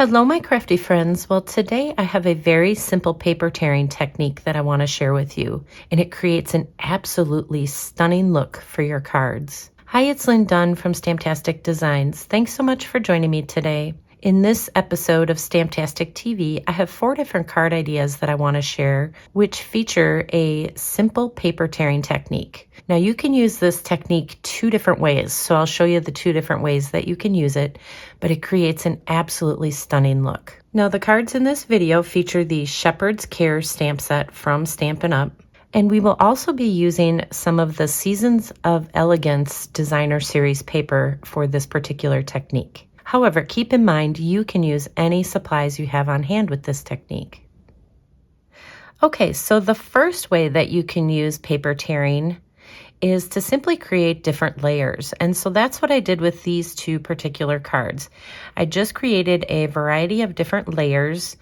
Hello, my crafty friends. Well, today I have a very simple paper tearing technique that I want to share with you, and it creates an absolutely stunning look for your cards. Hi, it's Lynn Dunn from Stamptastic Designs. Thanks so much for joining me today. In this episode of Stamptastic TV, I have 4 different card ideas that I want to share, which feature a simple paper tearing technique. Now, you can use this technique 2 different ways, so I'll show you the 2 different ways that you can use it, but it creates an absolutely stunning look. Now, the cards in this video feature the Shepherd's Care stamp set from Stampin Up, and we will also be using some of the Seasons of Elegance Designer Series paper for this particular technique. However, keep in mind you can use any supplies you have on hand with this technique. Okay, so the first way that you can use paper tearing is to simply create different layers. And so that's what I did with these 2 particular cards. I just created a variety of different layers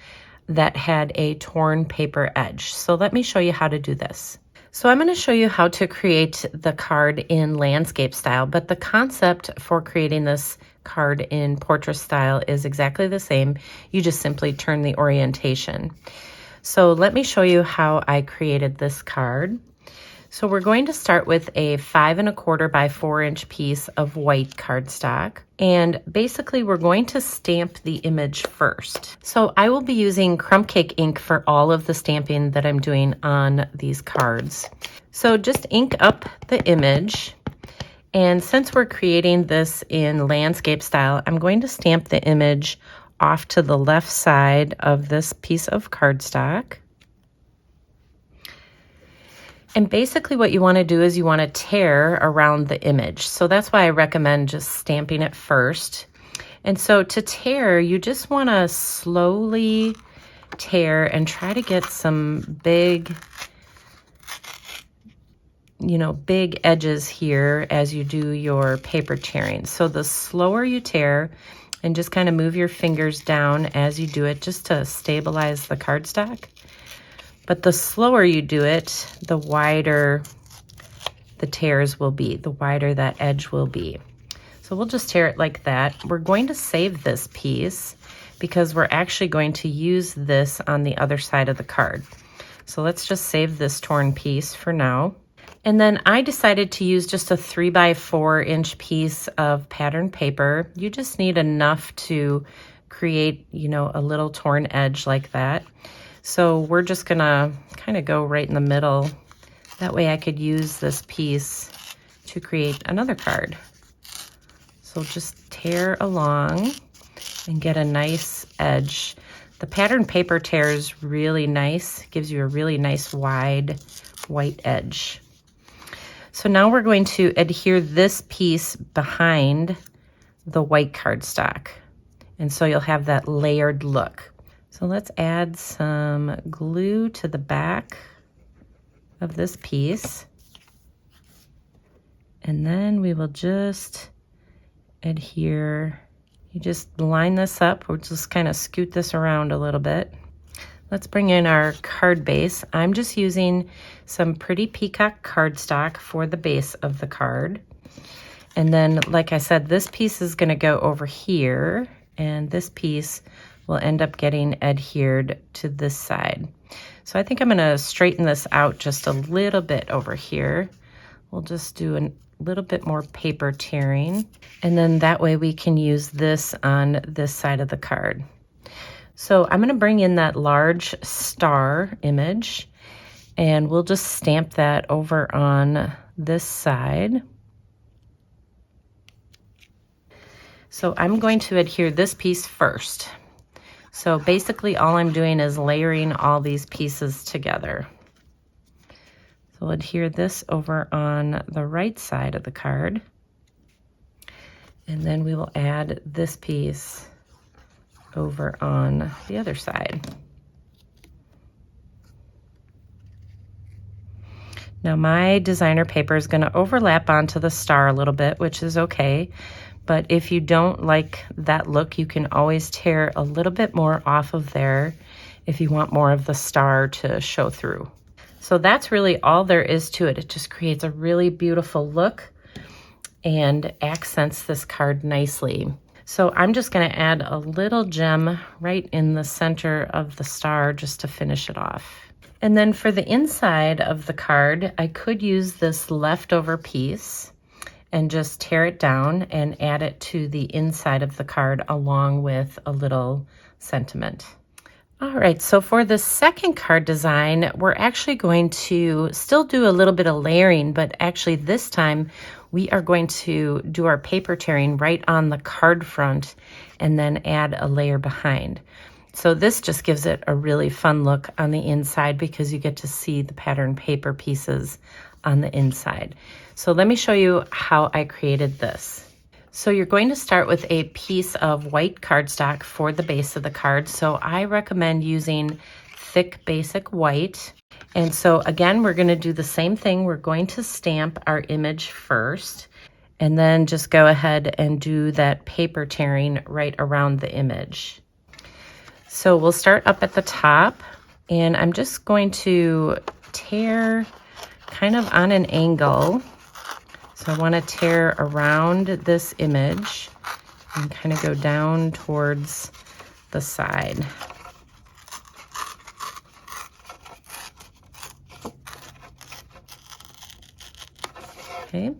that had a torn paper edge. So let me show you how to do this. So I'm going to show you how to create the card in landscape style, but the concept for creating this card in portrait style is exactly the same. You just simply turn the orientation. So let me show you how I created this card. So we're going to start with a 5 1/4 by 4 inch piece of white cardstock. And basically we're going to stamp the image first. So I will be using crumb cake ink for all of the stamping that I'm doing on these cards. So just ink up the image. And since we're creating this in landscape style, I'm going to stamp the image off to the left side of this piece of cardstock. And basically what you want to do is you want to tear around the image. So that's why I recommend just stamping it first. And so to tear, you just want to slowly tear and try to get some big edges here as you do your paper tearing. So the slower you tear, and just kind of move your fingers down as you do it just to stabilize the cardstock. But the slower you do it, the wider the tears will be, the wider that edge will be. So we'll just tear it like that. We're going to save this piece because we're actually going to use this on the other side of the card. So let's just save this torn piece for now. And then I decided to use just a 3 by 4 inch piece of patterned paper. You just need enough to create, a little torn edge like that. So we're just gonna kind of go right in the middle. That way I could use this piece to create another card. So just tear along and get a nice edge. The patterned paper tears really nice, gives you a really nice wide white edge. So now we're going to adhere this piece behind the white cardstock. And so you'll have that layered look. So let's add some glue to the back of this piece. And then we will just adhere. You just line this up. We'll just kind of scoot this around a little bit. Let's bring in our card base. I'm just using some pretty peacock cardstock for the base of the card. And then, like I said, this piece is going to go over here, and this piece will end up getting adhered to this side. So I think I'm going to straighten this out just a little bit over here. We'll just do a little bit more paper tearing, and then that way we can use this on this side of the card. So I'm going to bring in that large star image, and we'll just stamp that over on this side. So I'm going to adhere this piece first. So basically all I'm doing is layering all these pieces together. So we'll adhere this over on the right side of the card. And then we will add this piece over on the other side. Now my designer paper is going to overlap onto the star a little bit, which is okay. But if you don't like that look, you can always tear a little bit more off of there if you want more of the star to show through. So that's really all there is to it. It just creates a really beautiful look and accents this card nicely. So I'm just going to add a little gem right in the center of the star just to finish it off. And then for the inside of the card, I could use this leftover piece and just tear it down and add it to the inside of the card along with a little sentiment. All right, so for the second card design, we're actually going to still do a little bit of layering, but actually this time we are going to do our paper tearing right on the card front and then add a layer behind. So this just gives it a really fun look on the inside because you get to see the pattern paper pieces on the inside. So let me show you how I created this. So you're going to start with a piece of white cardstock for the base of the card. So I recommend using thick basic white. And so again, we're going to do the same thing. We're going to stamp our image first and then just go ahead and do that paper tearing right around the image. So we'll start up at the top and I'm just going to tear kind of on an angle. So I want to tear around this image and kind of go down towards the side. Okay.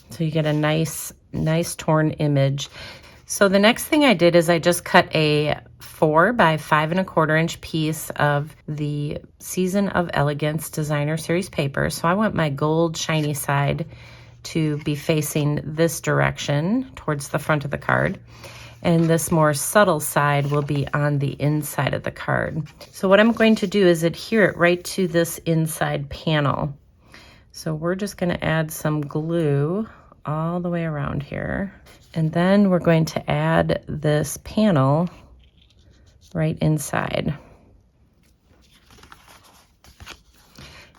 So you get a nice torn image. So the next thing I did is I just cut a 4 by 5 1/4 inch piece of the Season of Elegance Designer Series paper. So I want my gold shiny side to be facing this direction towards the front of the card. And this more subtle side will be on the inside of the card. So what I'm going to do is adhere it right to this inside panel. So we're just going to add some glue all the way around here. And then we're going to add this panel right inside.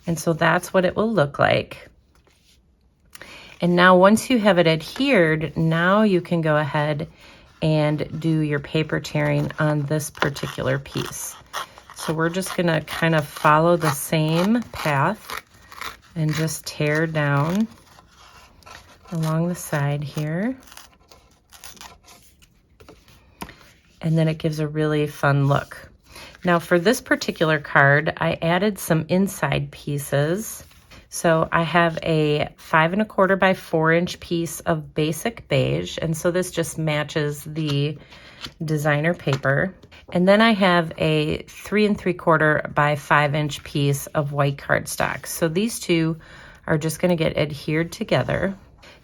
And so that's what it will look like. And now once you have it adhered, now you can go ahead and do your paper tearing on this particular piece. So we're just gonna kind of follow the same path and just tear down along the side here. And then it gives a really fun look. Now for this particular card, I added some inside pieces. So I have a 5 1/4 by 4 inch piece of basic beige. And so this just matches the designer paper. And then I have a 3 3/4 by 5 inch piece of white cardstock. So these two are just gonna get adhered together.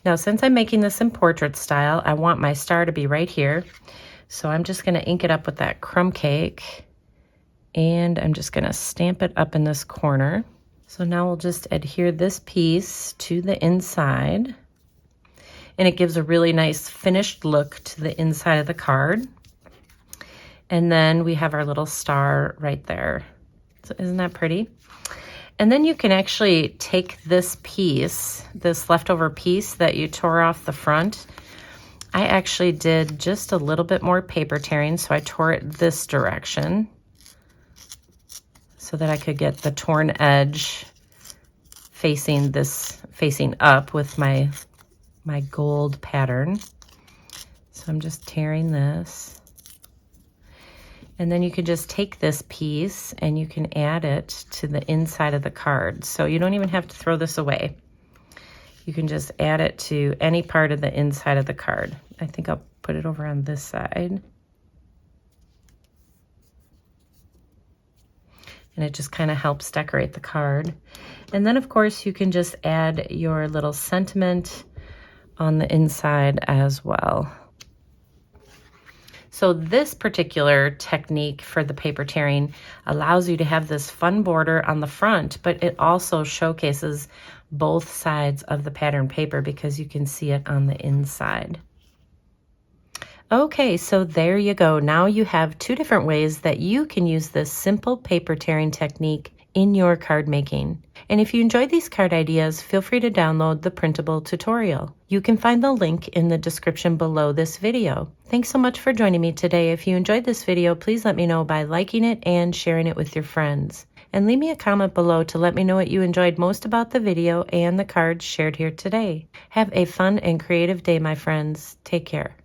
Now, since I'm making this in portrait style, I want my star to be right here. So I'm just gonna ink it up with that crumb cake and I'm just gonna stamp it up in this corner. So now we'll just adhere this piece to the inside and it gives a really nice finished look to the inside of the card. And then we have our little star right there. So isn't that pretty? And then you can actually take this piece, this leftover piece that you tore off the front. I actually did just a little bit more paper tearing, so I tore it this direction so that I could get the torn edge facing up with my gold pattern. So I'm just tearing this. And then you can just take this piece and you can add it to the inside of the card. So you don't even have to throw this away. You can just add it to any part of the inside of the card. I think I'll put it over on this side. And it just kind of helps decorate the card. And then of course you can just add your little sentiment on the inside as well. So this particular technique for the paper tearing allows you to have this fun border on the front, but it also showcases both sides of the pattern paper because you can see it on the inside. Okay, so there you go. Now you have two different ways that you can use this simple paper tearing technique in your card making. And if you enjoyed these card ideas, feel free to download the printable tutorial. You can find the link in the description below this video. Thanks so much for joining me today. If you enjoyed this video, please let me know by liking it and sharing it with your friends. And leave me a comment below to let me know what you enjoyed most about the video and the cards shared here today. Have a fun and creative day, my friends. Take care.